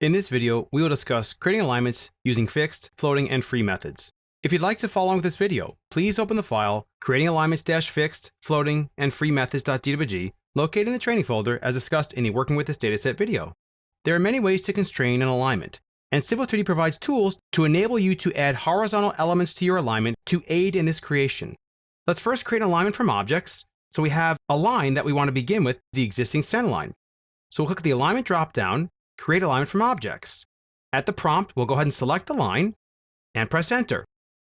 In this video, we will discuss creating alignments using fixed, floating, and free methods. If you'd like to follow along with this video, please open the file creating alignments-fixed, floating, and free methods.dwg located in the training folder as discussed in the Working with this Dataset video. There are many ways to constrain an alignment, and Civil 3D provides tools to enable you to add horizontal elements to your alignment to aid in this creation. Let's first create an alignment from objects. So we have a line that we want to begin with, the existing center line. So we'll click the alignment drop-down, create alignment from objects. At the prompt, we'll go ahead and select the line and press enter.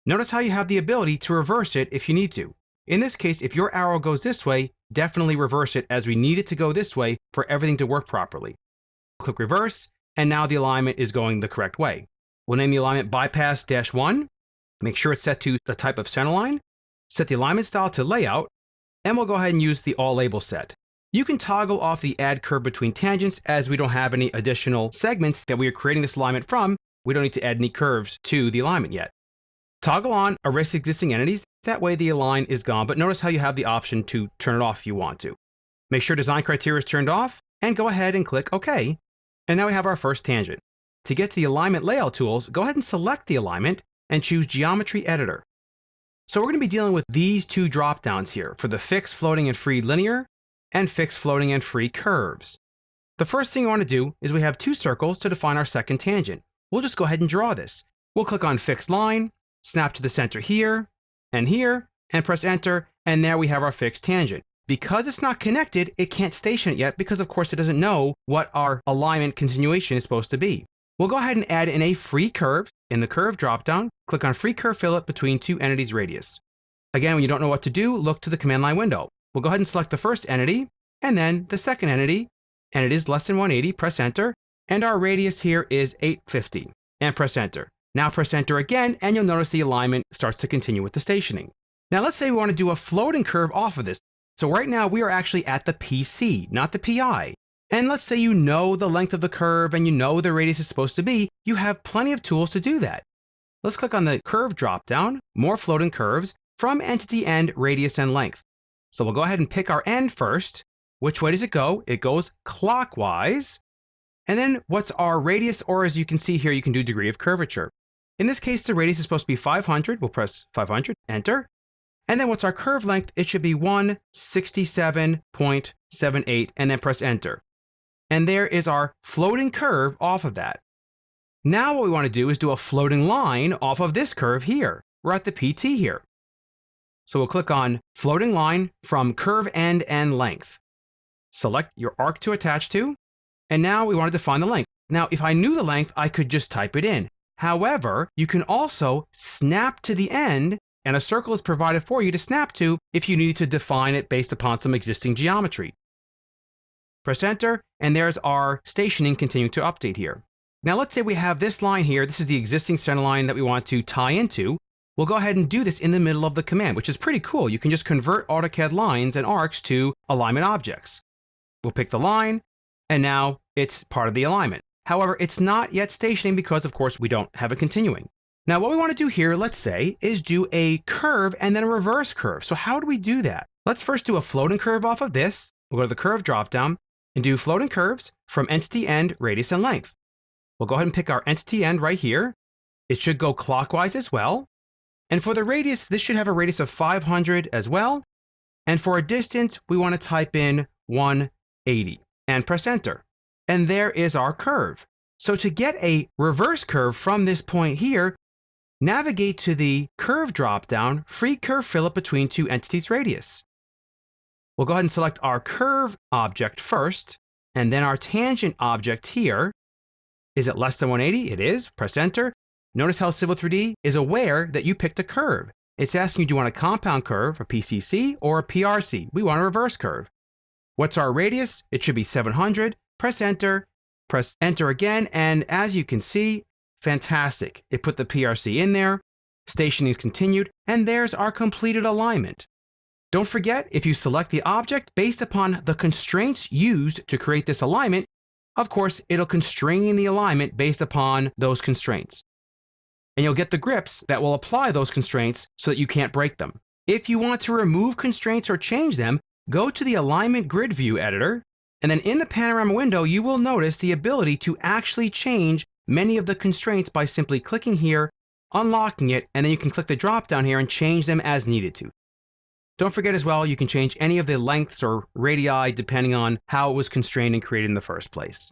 Notice how you have the ability to reverse it if you need to. In this case, if your arrow goes this way, definitely reverse it as we need it to go this way for everything to work properly. Click reverse, and now the alignment is going the correct way. We'll name the alignment bypass-1. Make sure it's set to the type of center line. Set the alignment style to layout, and we'll go ahead and use the all label set. You can toggle off the add curve between tangents as we don't have any additional segments that we are creating this alignment from. We don't need to add any curves to the alignment yet. Toggle on erase existing entities. That way the align is gone, but notice how you have the option to turn it off if you want to. Make sure design criteria is turned off and go ahead and click OK. And now we have our first tangent. To get to the alignment layout tools, go ahead and select the alignment and choose Geometry Editor. So we're going to be dealing with these two drop downs here for the fixed, floating, and free linear and fixed, floating, and free curves. The first thing we want to do is we have two circles to define our second tangent. We'll just go ahead and draw this. We'll click on Fixed Line, snap to the center here, and press enter, and there we have our fixed tangent. Because it's not connected, it can't station it yet because of course it doesn't know what our alignment continuation is supposed to be. We'll go ahead and add in a free curve. In the curve dropdown, click on Free Curve Fillet between two entities radius. Again, when you don't know what to do, look to the command line window. We'll go ahead and select the first entity, and then the second entity, and it is less than 180, press enter, and our radius here is 850, and press enter. Now press enter again, and you'll notice the alignment starts to continue with the stationing. Now let's say we want to do a floating curve off of this. So right now we are actually at the PC, not the PI. And let's say you know the length of the curve and you know the radius is supposed to be, you have plenty of tools to do that. Let's click on the curve dropdown, more floating curves, from entity end, radius, and length. So we'll go ahead and pick our end first. Which way does it go? It goes clockwise. And then what's our radius, or as you can see here, you can do degree of curvature. In this case, the radius is supposed to be 500. We'll press 500, enter. And then what's our curve length? It should be 167.78, and then press enter. And there is our floating curve off of that. Now what we want to do is do a floating line off of this curve here. We're at the PT here. So we'll click on Floating Line from Curve End and Length. Select your arc to attach to, and now we want to define the length. Now, if I knew the length, I could just type it in. However, you can also snap to the end, and a circle is provided for you to snap to if you need to define it based upon some existing geometry. Press enter, and there's our stationing continuing to update here. Now let's say we have this line here. This is the existing center line that we want to tie into. We'll go ahead and do this in the middle of the command, which is pretty cool. You can just convert AutoCAD lines and arcs to alignment objects. We'll pick the line, and now it's part of the alignment. However, it's not yet stationing because, of course, we don't have it continuing. Now, what we want to do here, let's say, is do a curve and then a reverse curve. So how do we do that? Let's first do a floating curve off of this. We'll go to the curve dropdown and do floating curves from entity end, radius, and length. We'll go ahead and pick our entity end right here. It should go clockwise as well. And for the radius, this should have a radius of 500 as well. And for a distance, we want to type in 180 and press enter. And there is our curve. So to get a reverse curve from this point here, navigate to the curve dropdown, free curve fillet between two entities radius. We'll go ahead and select our curve object first, and then our tangent object here. Is it less than 180? It is. Press enter. Notice how Civil 3D is aware that you picked a curve. It's asking you, do you want a compound curve, a PCC, or a PRC? We want a reverse curve. What's our radius? It should be 700. Press enter again, and as you can see, fantastic. It put the PRC in there, stationing is continued, and there's our completed alignment. Don't forget, if you select the object based upon the constraints used to create this alignment, of course, it'll constrain the alignment based upon those constraints. And you'll get the grips that will apply those constraints so that you can't break them. If you want to remove constraints or change them, go to the Alignment Grid View editor, And then in the panorama window, you will notice the ability to actually change many of the constraints by simply clicking here, unlocking it, and then you can click the drop down here and change them as needed to. Don't forget as well, you can change any of the lengths or radii depending on how it was constrained and created in the first place.